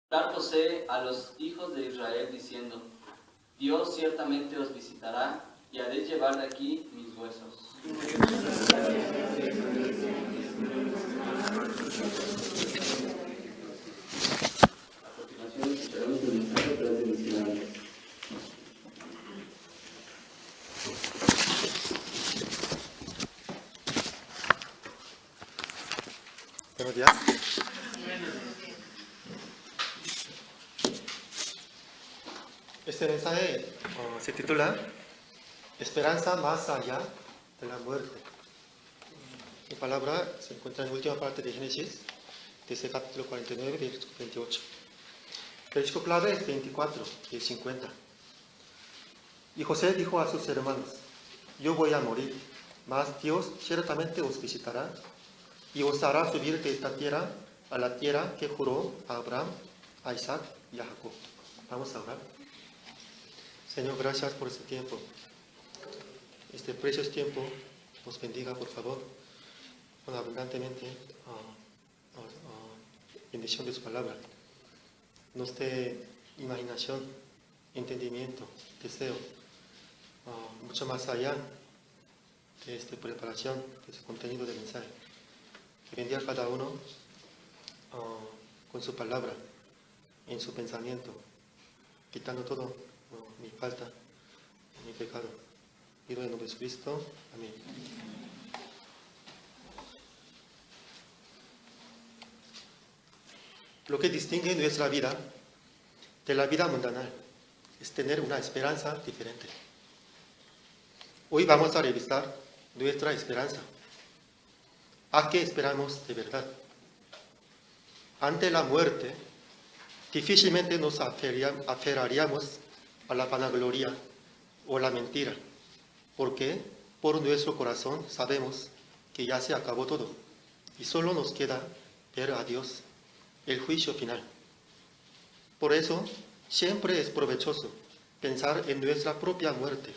Hablar José a los hijos de Israel diciendo: Dios ciertamente os visitará y haréis llevar de aquí mis huesos. A continuación escucharemos el mensaje a través de mis labios. Buenos días. Este mensaje se titula Esperanza más allá de la muerte. Mi palabra se encuentra en la última parte de Génesis, desde el capítulo 49, versículo 28. El versículo clave es 24 y 50. Y José dijo a sus hermanos: Yo voy a morir, mas Dios ciertamente os visitará y os hará subir de esta tierra a la tierra que juró a Abraham, a Isaac y a Jacob. Vamos a orar. Señor, gracias por este tiempo. Este precioso tiempo nos bendiga, por favor, con abundantemente bendición de su palabra. Nos dé imaginación, entendimiento, deseo, mucho más allá de esta preparación, de ese contenido del mensaje. Que bendiga a cada uno con su palabra, en su pensamiento, quitando todo mi falta, mi pecado. Pido en nombre de Jesucristo. Amén. Lo que distingue nuestra vida de la vida mundana es tener una esperanza diferente. Hoy vamos a revisar nuestra esperanza. ¿A qué esperamos de verdad? Ante la muerte, difícilmente nos aferraríamos a la vanagloria o la mentira, porque por nuestro corazón sabemos que ya se acabó todo y solo nos queda ver a Dios, el juicio final. Por eso, siempre es provechoso pensar en nuestra propia muerte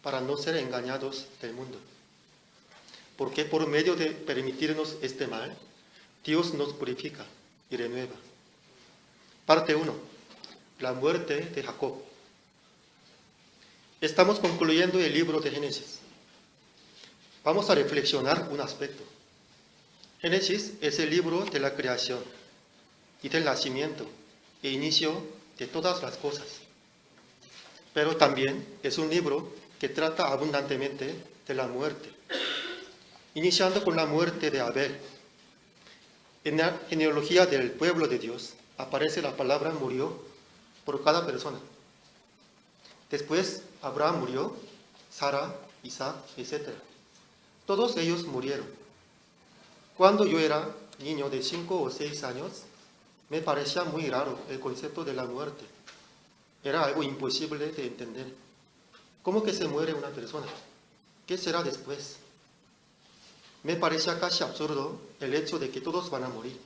para no ser engañados del mundo. Porque por medio de permitirnos este mal, Dios nos purifica y renueva. Parte 1. La muerte de Jacob. Estamos concluyendo el libro de Génesis. Vamos a reflexionar un aspecto. Génesis es el libro de la creación y del nacimiento e inicio de todas las cosas. Pero también es un libro que trata abundantemente de la muerte, iniciando con la muerte de Abel. En la genealogía del pueblo de Dios aparece la palabra murió por cada persona. Después Abraham murió, Sara, Isaac, etc. Todos ellos murieron. Cuando yo era niño de 5 o 6 años, me parecía muy raro el concepto de la muerte. Era algo imposible de entender. ¿Cómo que se muere una persona? ¿Qué será después? Me parecía casi absurdo el hecho de que todos van a morir.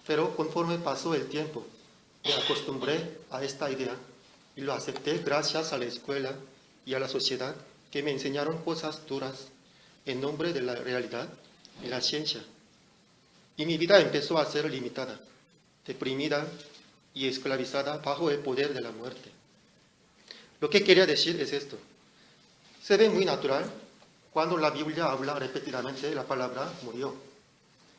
Pero conforme pasó el tiempo, me acostumbré a esta idea y lo acepté gracias a la escuela y a la sociedad que me enseñaron cosas duras en nombre de la realidad y la ciencia. Y mi vida empezó a ser limitada, deprimida y esclavizada bajo el poder de la muerte. Lo que quería decir es esto. Se ve muy natural cuando la Biblia habla repetidamente de la palabra murió.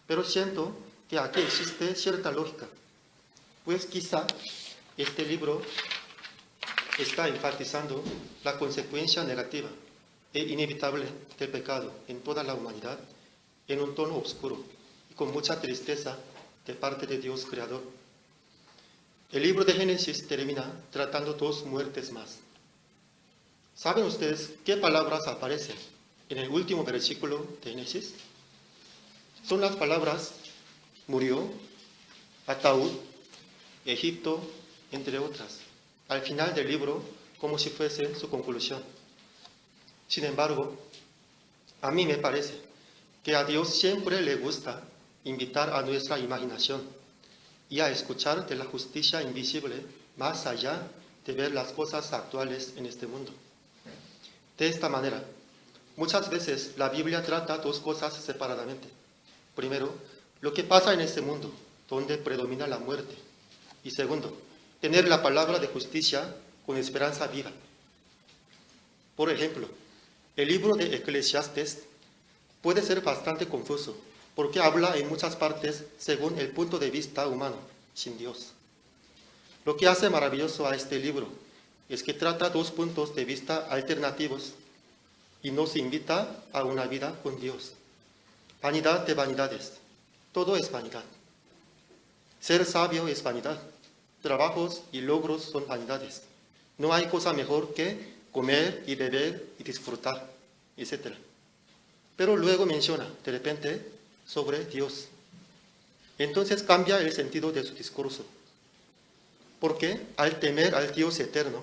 Pero siento que aquí existe cierta lógica, pues quizá este libro está enfatizando la consecuencia negativa e inevitable del pecado en toda la humanidad en un tono oscuro y con mucha tristeza de parte de Dios Creador. El libro de Génesis termina tratando 2 muertes más. ¿Saben ustedes qué palabras aparecen en el último versículo de Génesis? Son las palabras murió, ataúd, Egipto, entre otras, al final del libro, como si fuese su conclusión. Sin embargo, a mí me parece que a Dios siempre le gusta invitar a nuestra imaginación y a escuchar de la justicia invisible más allá de ver las cosas actuales en este mundo. De esta manera, muchas veces la Biblia trata 2 cosas separadamente. Primero, lo que pasa en este mundo, donde predomina la muerte. Y segundo, tener la palabra de justicia con esperanza viva. Por ejemplo, el libro de Eclesiastes puede ser bastante confuso porque habla en muchas partes según el punto de vista humano, sin Dios. Lo que hace maravilloso a este libro es que trata dos puntos de vista alternativos y nos invita a una vida con Dios. Vanidad de vanidades, todo es vanidad. Ser sabio es vanidad, trabajos y logros son vanidades. No hay cosa mejor que comer y beber y disfrutar, etc. Pero luego menciona, de repente, sobre Dios. Entonces cambia el sentido de su discurso. Porque al temer al Dios eterno,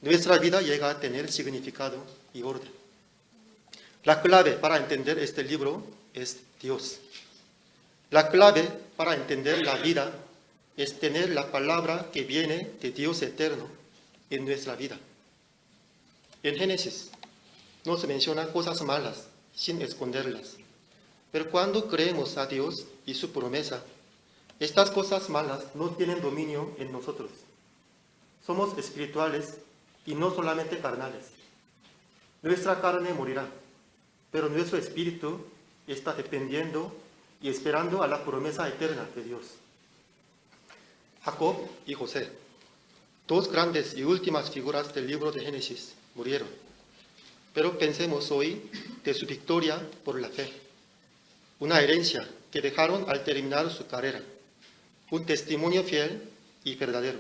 nuestra vida llega a tener significado y orden. La clave para entender este libro es Dios. La clave para entender la vida es tener la palabra que viene de Dios eterno en nuestra vida. En Génesis no se mencionan cosas malas sin esconderlas. Pero cuando creemos a Dios y su promesa, estas cosas malas no tienen dominio en nosotros. Somos espirituales y no solamente carnales. Nuestra carne morirá, pero nuestro espíritu está dependiendo y esperando a la promesa eterna de Dios. Jacob y José, dos grandes y últimas figuras del libro de Génesis, murieron. Pero pensemos hoy de su victoria por la fe, una herencia que dejaron al terminar su carrera, un testimonio fiel y verdadero,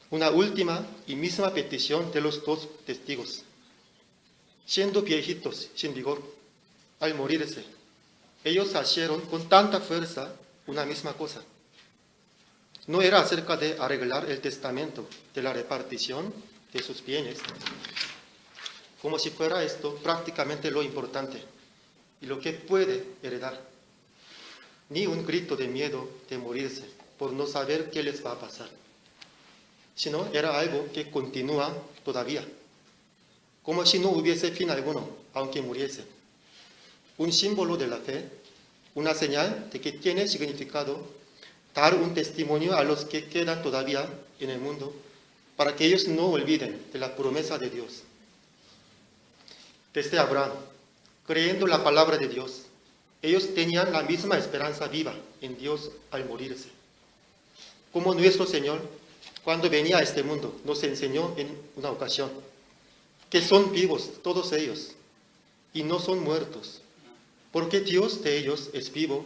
una última y misma petición de los dos testigos. Siendo viejitos sin vigor, al morirse, ellos hicieron con tanta fuerza una misma cosa. No era acerca de arreglar el testamento de la repartición de sus bienes, como si fuera esto prácticamente lo importante y lo que puede heredar, ni un grito de miedo de morirse por no saber qué les va a pasar, sino era algo que continúa todavía, como si no hubiese fin alguno, aunque muriese. Un símbolo de la fe, una señal de que tiene significado dar un testimonio a los que quedan todavía en el mundo, para que ellos no olviden de la promesa de Dios. Desde Abraham, creyendo la palabra de Dios, ellos tenían la misma esperanza viva en Dios al morirse. Como nuestro Señor, cuando venía a este mundo, nos enseñó en una ocasión que son vivos todos ellos y no son muertos, porque Dios de ellos es vivo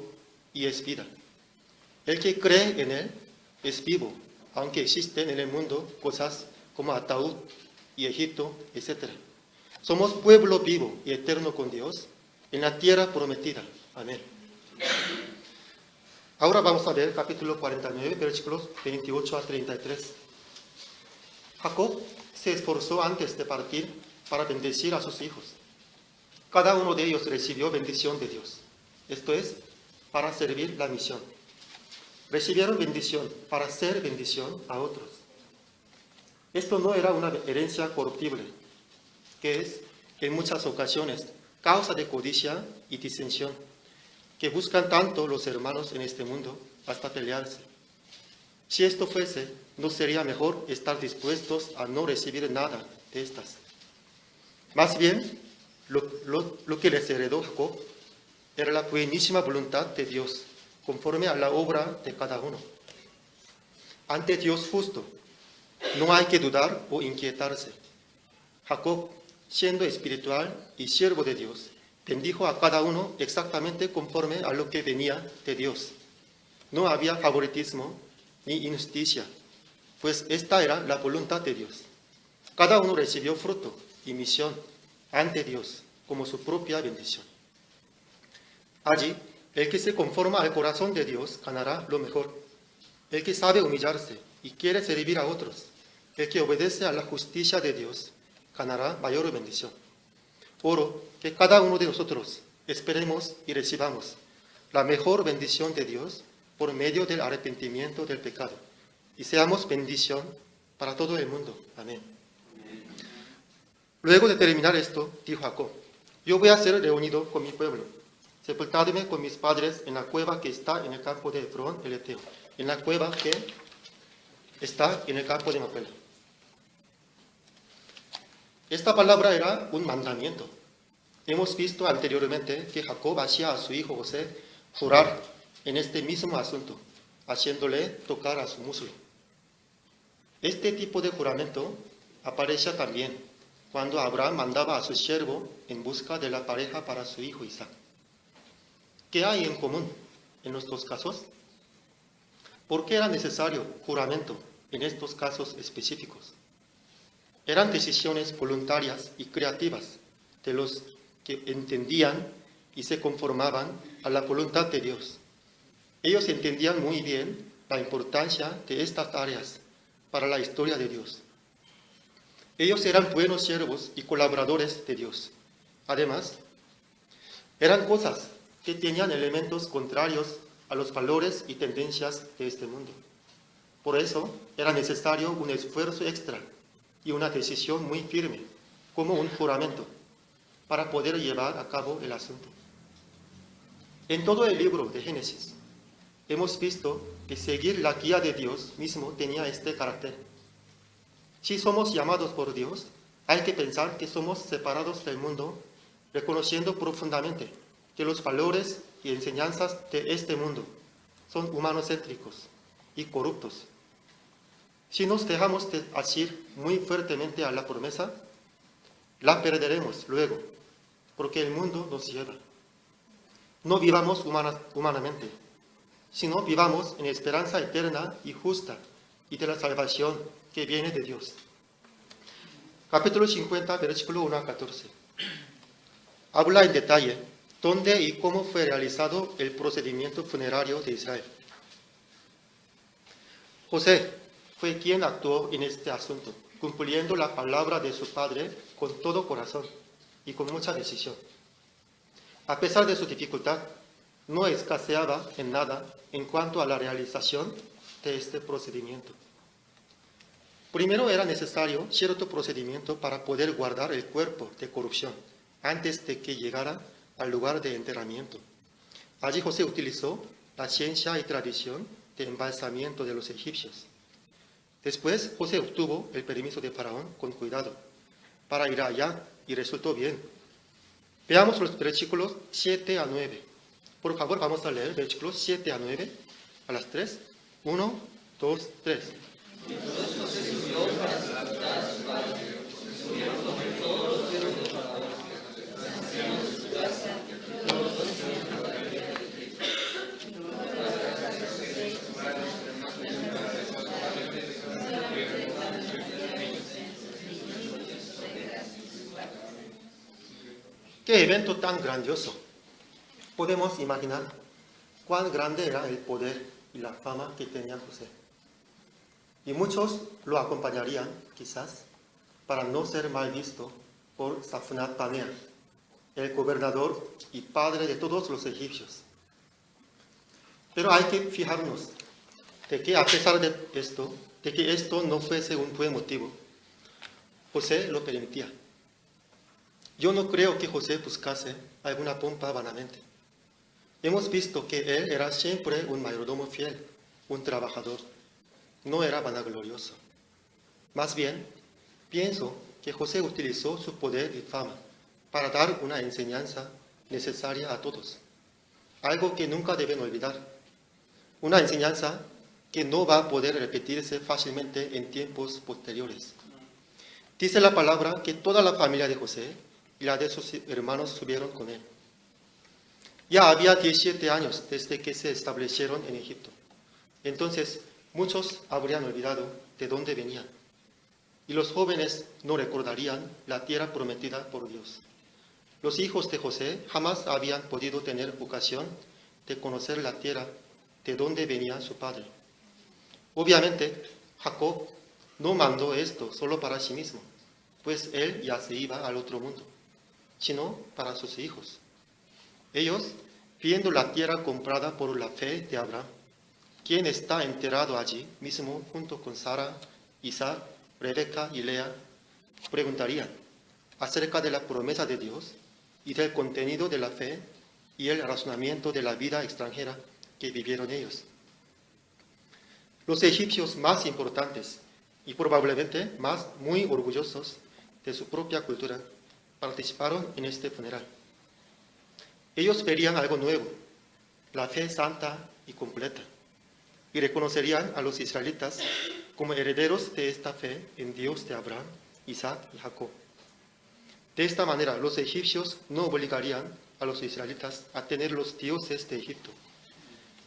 y es vida. El que cree en Él es vivo, aunque existen en el mundo cosas como ataúd y Egipto, etc. Somos pueblo vivo y eterno con Dios en la tierra prometida. Amén. Ahora vamos a ver capítulo 49, versículos 28 a 33. Jacob se esforzó antes de partir para bendecir a sus hijos. Cada uno de ellos recibió bendición de Dios. Esto es, para servir la misión. Recibieron bendición para hacer bendición a otros. Esto no era una herencia corruptible, que es, en muchas ocasiones, causa de codicia y disensión, que buscan tanto los hermanos en este mundo hasta pelearse. Si esto fuese, ¿no sería mejor estar dispuestos a no recibir nada de estas? Más bien, lo que les heredó Jacob era la buenísima voluntad de Dios, conforme a la obra de cada uno. Ante Dios justo, no hay que dudar o inquietarse. Jacob, siendo espiritual y siervo de Dios, bendijo a cada uno exactamente conforme a lo que venía de Dios. No había favoritismo ni injusticia, pues esta era la voluntad de Dios. Cada uno recibió fruto y misión ante Dios como su propia bendición. Allí, el que se conforma al corazón de Dios ganará lo mejor. El que sabe humillarse y quiere servir a otros, el que obedece a la justicia de Dios, ganará mayor bendición. Oro que cada uno de nosotros esperemos y recibamos la mejor bendición de Dios por medio del arrepentimiento del pecado y seamos bendición para todo el mundo. Amén. Luego de terminar esto, dijo Jacob: yo voy a ser reunido con mi pueblo, sepultadme con mis padres en la cueva que está en el campo de Efrón el Eteo, en la cueva que está en el campo de Macpela. Esta palabra era un mandamiento. Hemos visto anteriormente que Jacob hacía a su hijo José jurar en este mismo asunto, haciéndole tocar a su muslo. Este tipo de juramento aparece también cuando Abraham mandaba a su siervo en busca de la pareja para su hijo Isaac. ¿Qué hay en común en los dos casos? ¿Por qué era necesario juramento en estos casos específicos? Eran decisiones voluntarias y creativas de los que entendían y se conformaban a la voluntad de Dios. Ellos entendían muy bien la importancia de estas áreas para la historia de Dios. Ellos eran buenos siervos y colaboradores de Dios. Además, eran cosas que tenían elementos contrarios a los valores y tendencias de este mundo. Por eso era necesario un esfuerzo extra y una decisión muy firme, como un juramento, para poder llevar a cabo el asunto. En todo el libro de Génesis, hemos visto que seguir la guía de Dios mismo tenía este carácter. Si somos llamados por Dios, hay que pensar que somos separados del mundo, reconociendo profundamente que los valores y enseñanzas de este mundo son humanocéntricos y corruptos. Si nos dejamos de asir muy fuertemente a la promesa, la perderemos luego, porque el mundo nos lleva. No vivamos humanamente, sino vivamos en esperanza eterna y justa y de la salvación que viene de Dios. Capítulo 50, versículo 1 a 14. Habla en detalle dónde y cómo fue realizado el procedimiento funerario de Israel. José fue quien actuó en este asunto, cumpliendo la palabra de su padre con todo corazón y con mucha decisión. A pesar de su dificultad, no escaseaba en nada en cuanto a la realización de este procedimiento. Primero era necesario cierto procedimiento para poder guardar el cuerpo de corrupción antes de que llegara al lugar de enterramiento. Allí José utilizó la ciencia y tradición de embalsamiento de los egipcios. Después José obtuvo el permiso de Faraón con cuidado para ir allá y resultó bien. Veamos los versículos 7 a 9. Por favor, vamos a leer versículos 7 a 9 a las 3. 1, 2, 3. ¡Qué evento tan grandioso! Podemos imaginar cuán grande era el poder y la fama que tenía José. Y muchos lo acompañarían, quizás, para no ser mal visto por Safnat Paneah, el gobernador y padre de todos los egipcios. Pero hay que fijarnos de que a pesar de que esto no fuese un buen motivo, José lo permitía. Yo no creo que José buscase alguna pompa vanamente. Hemos visto que él era siempre un mayordomo fiel, un trabajador. No era vanaglorioso. Más bien, pienso que José utilizó su poder y fama para dar una enseñanza necesaria a todos. Algo que nunca deben olvidar. Una enseñanza que no va a poder repetirse fácilmente en tiempos posteriores. Dice la palabra que toda la familia de José y la de sus hermanos subieron con él. Ya había 17 años desde que se establecieron en Egipto. Entonces, muchos habrían olvidado de dónde venían. Y los jóvenes no recordarían la tierra prometida por Dios. Los hijos de José jamás habían podido tener ocasión de conocer la tierra de donde venía su padre. Obviamente, Jacob no mandó esto solo para sí mismo, pues él ya se iba al otro mundo, sino para sus hijos. Ellos, viendo la tierra comprada por la fe de Abraham, quien está enterrado allí mismo junto con Sara, Isaac, Rebeca y Lea, preguntarían acerca de la promesa de Dios y del contenido de la fe y el razonamiento de la vida extranjera que vivieron ellos. Los egipcios más importantes y probablemente muy orgullosos de su propia cultura participaron en este funeral. Ellos verían algo nuevo, la fe santa y completa, y reconocerían a los israelitas como herederos de esta fe en Dios de Abraham, Isaac y Jacob. De esta manera, los egipcios no obligarían a los israelitas a tener los dioses de Egipto,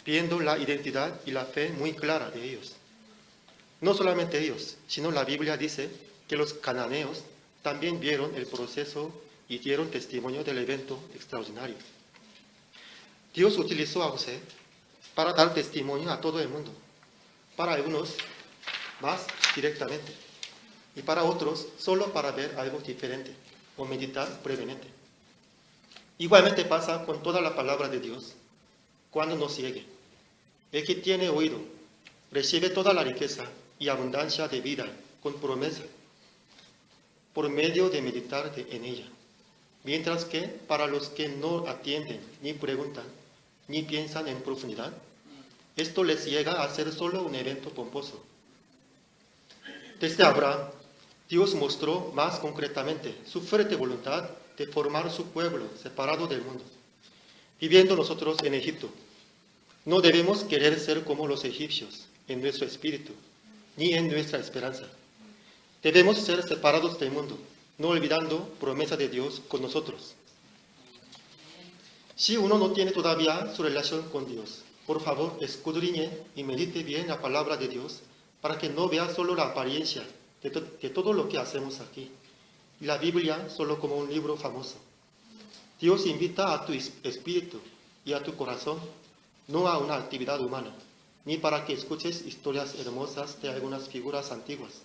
viendo la identidad y la fe muy clara de ellos. No solamente ellos, sino la Biblia dice que los cananeos también vieron el proceso y dieron testimonio del evento extraordinario. Dios utilizó a José para dar testimonio a todo el mundo, para algunos más directamente y para otros solo para ver algo diferente o meditar brevemente. Igualmente pasa con toda la palabra de Dios cuando nos llegue. El que tiene oído recibe toda la riqueza y abundancia de vida con promesa por medio de meditar en ella. Mientras que para los que no atienden, ni preguntan, ni piensan en profundidad, esto les llega a ser solo un evento pomposo. Desde Abraham, Dios mostró más concretamente su fuerte voluntad de formar su pueblo separado del mundo. Viviendo nosotros en Egipto, no debemos querer ser como los egipcios en nuestro espíritu, ni en nuestra esperanza. Debemos ser separados del mundo, no olvidando promesa de Dios con nosotros. Si uno no tiene todavía su relación con Dios, por favor, escudriñe y medite bien la palabra de Dios para que no vea solo la apariencia de todo lo que hacemos aquí, y la Biblia solo como un libro famoso. Dios invita a tu espíritu y a tu corazón, no a una actividad humana, ni para que escuches historias hermosas de algunas figuras antiguas,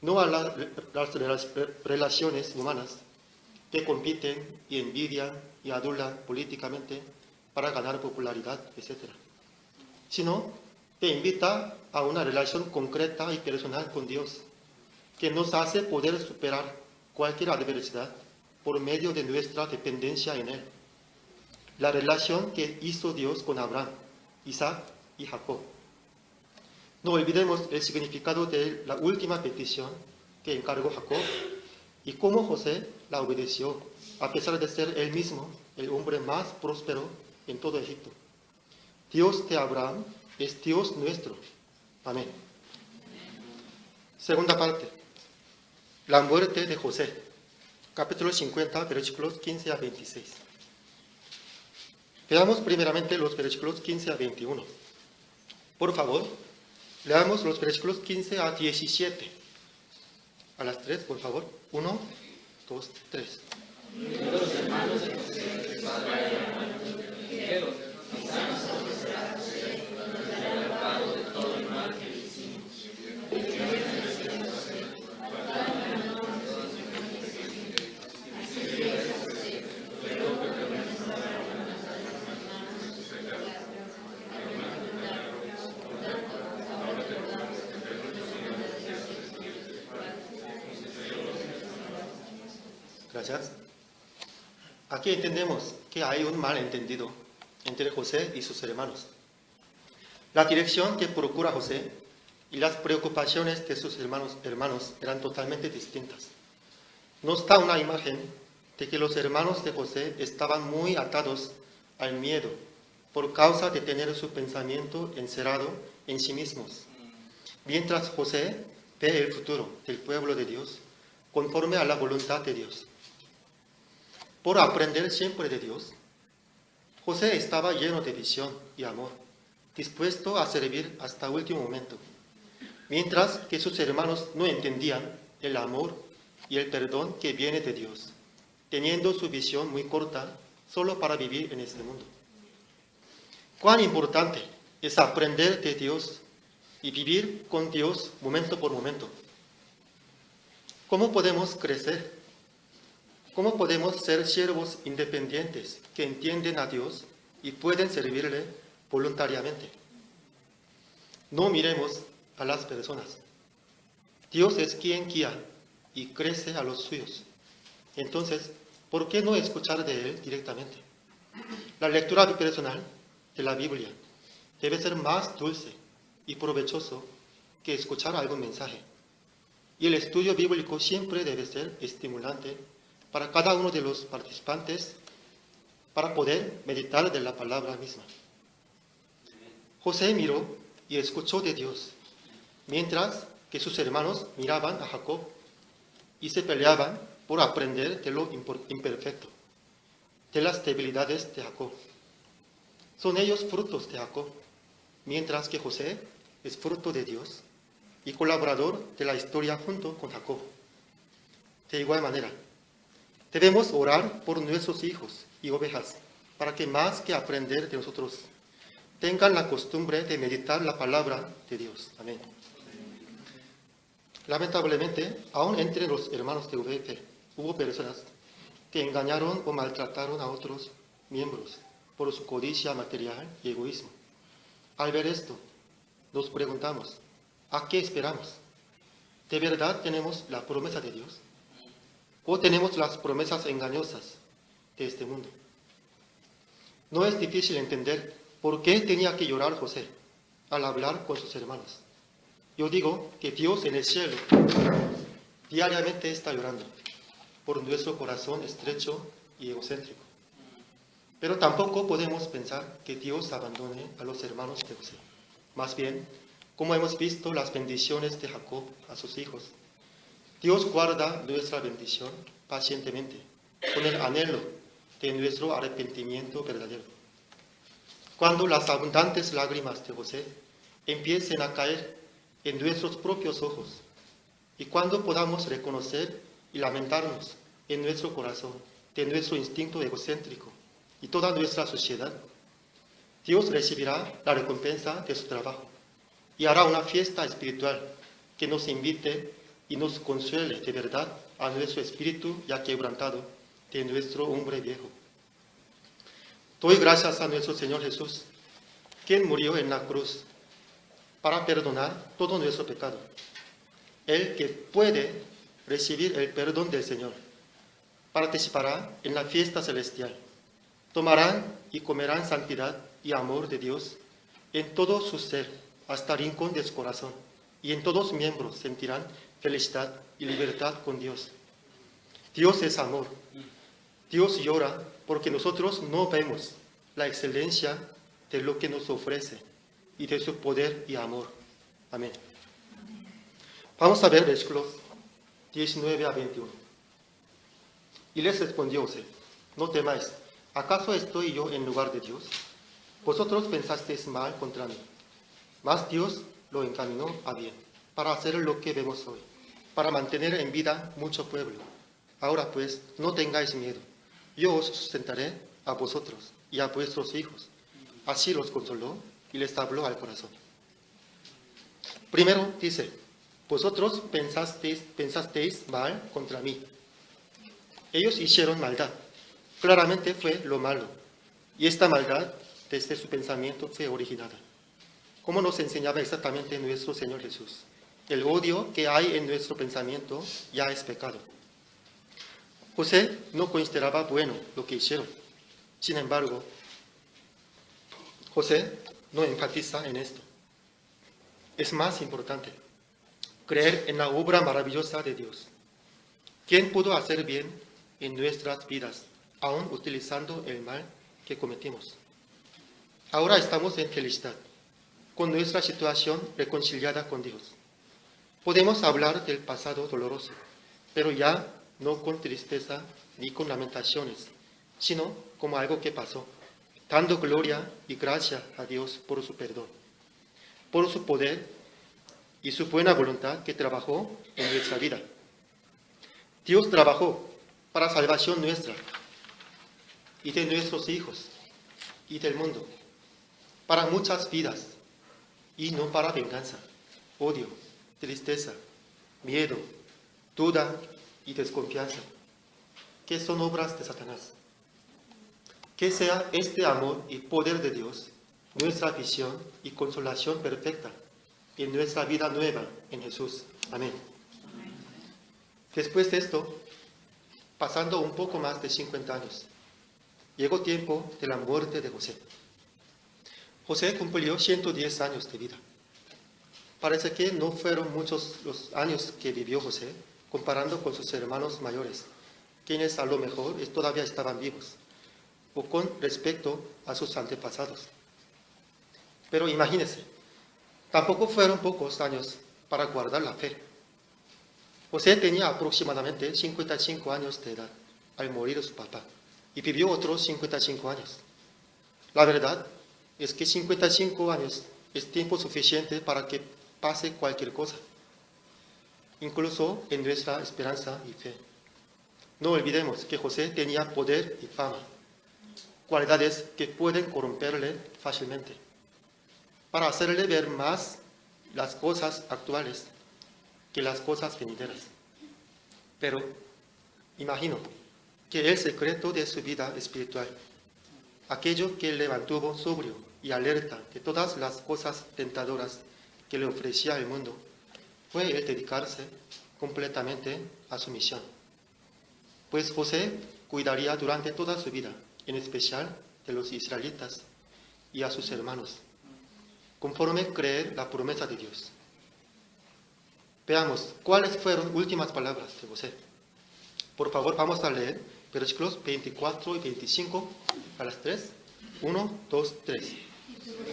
no a las relaciones humanas que compiten y envidian y adulan políticamente para ganar popularidad, etc. Sino te invita a una relación concreta y personal con Dios, que nos hace poder superar cualquier adversidad por medio de nuestra dependencia en Él. La relación que hizo Dios con Abraham, Isaac y Jacob. No olvidemos el significado de la última petición que encargó Jacob y cómo José la obedeció, a pesar de ser él mismo el hombre más próspero en todo Egipto. Dios de Abraham es Dios nuestro. Amén. Segunda parte. La muerte de José. Capítulo 50, versículos 15 a 26. Veamos primeramente los versículos 15 a 21. Por favor, leamos los versículos 15 a 17. A las 3, por favor. 1, 2, 3. Gracias. Aquí entendemos que hay un malentendido entre José y sus hermanos. La dirección que procura José y las preocupaciones de sus hermanos eran totalmente distintas. Nos da una imagen de que los hermanos de José estaban muy atados al miedo por causa de tener su pensamiento encerrado en sí mismos, mientras José ve el futuro del pueblo de Dios conforme a la voluntad de Dios. Por aprender siempre de Dios, José estaba lleno de visión y amor, dispuesto a servir hasta el último momento, mientras que sus hermanos no entendían el amor y el perdón que viene de Dios, teniendo su visión muy corta solo para vivir en este mundo. Cuán importante es aprender de Dios y vivir con Dios momento por momento. ¿Cómo podemos crecer? ¿Cómo podemos ser siervos independientes que entienden a Dios y pueden servirle voluntariamente? No miremos a las personas. Dios es quien guía y crece a los suyos. Entonces, ¿por qué no escuchar de Él directamente? La lectura personal de la Biblia debe ser más dulce y provechoso que escuchar algún mensaje. Y el estudio bíblico siempre debe ser estimulante para cada uno de los participantes para poder meditar de la palabra misma. José miró y escuchó de Dios, mientras que sus hermanos miraban a Jacob y se peleaban por aprender de lo imperfecto, de las debilidades de Jacob. Son ellos frutos de Jacob, mientras que José es fruto de Dios y colaborador de la historia junto con Jacob. De igual manera, debemos orar por nuestros hijos y ovejas para que más que aprender de nosotros, tengan la costumbre de meditar la palabra de Dios. Amén. Lamentablemente, aún entre los hermanos de VF hubo personas que engañaron o maltrataron a otros miembros por su codicia material y egoísmo. Al ver esto, nos preguntamos, ¿a qué esperamos? ¿De verdad tenemos la promesa de Dios? ¿O tenemos las promesas engañosas de este mundo? No es difícil entender por qué tenía que llorar José al hablar con sus hermanos. Yo digo que Dios en el cielo diariamente está llorando por nuestro corazón estrecho y egocéntrico. Pero tampoco podemos pensar que Dios abandone a los hermanos de José. Más bien, como hemos visto las bendiciones de Jacob a sus hijos, Dios guarda nuestra bendición pacientemente, con el anhelo de nuestro arrepentimiento verdadero. Cuando las abundantes lágrimas de José empiecen a caer en nuestros propios ojos, y cuando podamos reconocer y lamentarnos en nuestro corazón de nuestro instinto egocéntrico y toda nuestra sociedad, Dios recibirá la recompensa de su trabajo y hará una fiesta espiritual que nos invite y nos consuele de verdad a nuestro espíritu ya quebrantado de nuestro hombre viejo. Doy gracias a nuestro Señor Jesús, quien murió en la cruz para perdonar todo nuestro pecado. Él que puede recibir el perdón del Señor, participará en la fiesta celestial. Tomarán y comerán santidad y amor de Dios en todo su ser, hasta el rincón de su corazón, y en todos sus miembros sentirán felicidad y libertad con Dios. Dios es amor. Dios llora porque nosotros no vemos la excelencia de lo que nos ofrece y de su poder y amor. Amén. Vamos a ver versículos 19 a 21. Y les respondió José, no temáis, ¿acaso estoy yo en lugar de Dios? Vosotros pensasteis mal contra mí, mas Dios lo encaminó a bien, para hacer lo que vemos hoy, para mantener en vida mucho pueblo. Ahora pues, no tengáis miedo, yo os sustentaré a vosotros y a vuestros hijos. Así los consoló y les habló al corazón. Primero dice, vosotros pensasteis mal contra mí. Ellos hicieron maldad. Claramente fue lo malo. Y esta maldad, desde su pensamiento, fue originada. Como nos enseñaba exactamente nuestro Señor Jesús. El odio que hay en nuestro pensamiento ya es pecado. José no consideraba bueno lo que hicieron. Sin embargo, José no enfatiza en esto. Es más importante creer en la obra maravillosa de Dios. ¿Quién pudo hacer bien en nuestras vidas, aún utilizando el mal que cometimos? Ahora estamos en felicidad, con nuestra situación reconciliada con Dios. Podemos hablar del pasado doloroso, pero ya no con tristeza ni con lamentaciones, sino como algo que pasó, dando gloria y gracia a Dios por su perdón, por su poder y su buena voluntad que trabajó en nuestra vida. Dios trabajó para salvación nuestra y de nuestros hijos y del mundo, para muchas vidas y no para venganza, odio, tristeza, miedo, duda y desconfianza, que son obras de Satanás. Que sea este amor y poder de Dios nuestra visión y consolación perfecta en nuestra vida nueva en Jesús. Amén. Después de esto, pasando un poco más de 50 años, llegó tiempo de la muerte de José. José cumplió 110 años de vida. Parece que no fueron muchos los años que vivió José, comparando con sus hermanos mayores, quienes a lo mejor todavía estaban vivos, o con respecto a sus antepasados. Pero imagínense, tampoco fueron pocos años para guardar la fe. José tenía aproximadamente 55 años de edad al morir su papá y vivió otros 55 años. La verdad es que 55 años es tiempo suficiente para que pase cualquier cosa, incluso en nuestra esperanza y fe. No olvidemos que José tenía poder y fama, cualidades que pueden corromperle fácilmente, para hacerle ver más las cosas actuales que las cosas venideras. Pero imagino que el secreto de su vida espiritual, aquello que le mantuvo sobrio y alerta de todas las cosas tentadoras que le ofrecía el mundo, fue el dedicarse completamente a su misión. Pues José cuidaría durante toda su vida, en especial de los israelitas y a sus hermanos, conforme creer la promesa de Dios. Veamos cuáles fueron últimas palabras de José. Por favor, vamos a leer versículos 24 y 25 a las 3. 1, 2, 3.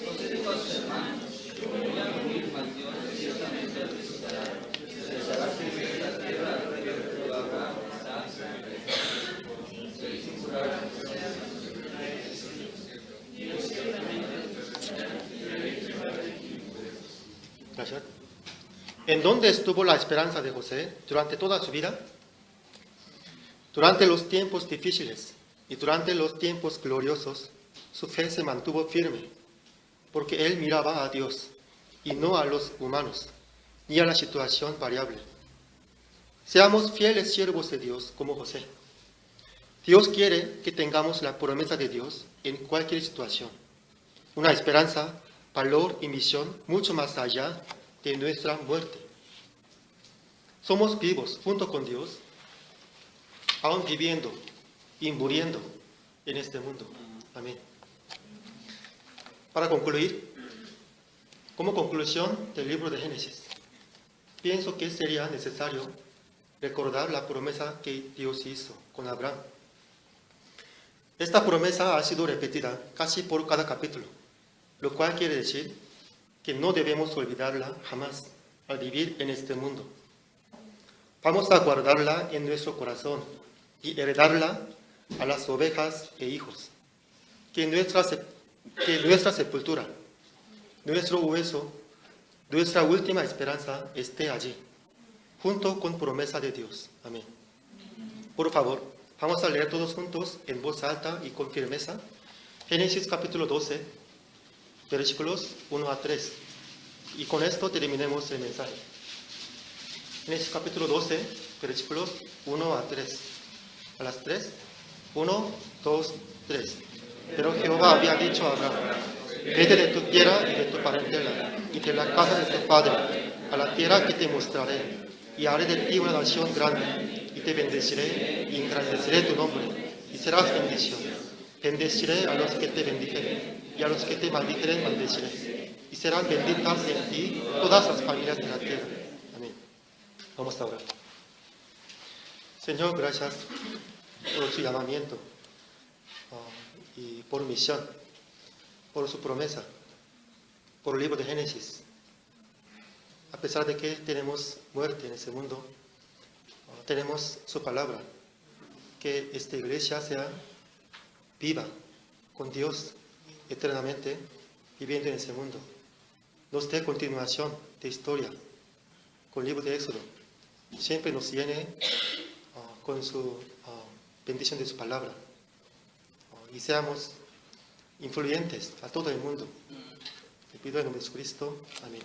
José dijo a sus hermanos: voy a morir, mas Dios ciertamente resucitará. Les hará servir la tierra al rey de Abraham, Isaac, y jurar. Gracias. ¿En dónde estuvo la esperanza de José durante toda su vida? Durante los tiempos difíciles y durante los tiempos gloriosos, su fe se mantuvo firme, porque él miraba a Dios y no a los humanos, ni a la situación variable. Seamos fieles siervos de Dios como José. Dios quiere que tengamos la promesa de Dios en cualquier situación, una esperanza, valor y misión mucho más allá de nuestra muerte. Somos vivos junto con Dios, aún viviendo y muriendo en este mundo. Amén. Para concluir, como conclusión del libro de Génesis, pienso que sería necesario recordar la promesa que Dios hizo con Abraham. Esta promesa ha sido repetida casi por cada capítulo, lo cual quiere decir que no debemos olvidarla jamás al vivir en este mundo. Vamos a guardarla en nuestro corazón y heredarla a las ovejas e hijos. Que nuestra sepultura, nuestro hueso, nuestra última esperanza esté allí, junto con promesa de Dios. Amén. Por favor, vamos a leer todos juntos en voz alta y con firmeza Génesis capítulo 12, versículos 1 a 3. Y con esto terminemos el mensaje. Génesis capítulo 12, versículos 1 a 3. A las 3. 1, 2, 3. Pero Jehová había dicho a Abraham: vete de tu tierra y de tu parentela y de la casa de tu padre a la tierra que te mostraré, y haré de ti una nación grande, y te bendeciré y engrandeceré tu nombre, y serás bendición. Bendeciré a los que te bendijeren, y a los que te maldijeren maldeciré, y serán benditas en ti todas las familias de la tierra. Amén. Vamos a orar. Señor, gracias por su llamamiento y por misión, por su promesa, por el libro de Génesis. A pesar de que tenemos muerte en ese mundo, tenemos su palabra, que esta iglesia sea viva con Dios eternamente, viviendo en ese mundo. Nos dé continuación de historia con el libro de Éxodo. Siempre nos llene con su bendición de su palabra y seamos influyentes a todo el mundo. Te pido en nombre de Jesucristo. Amén.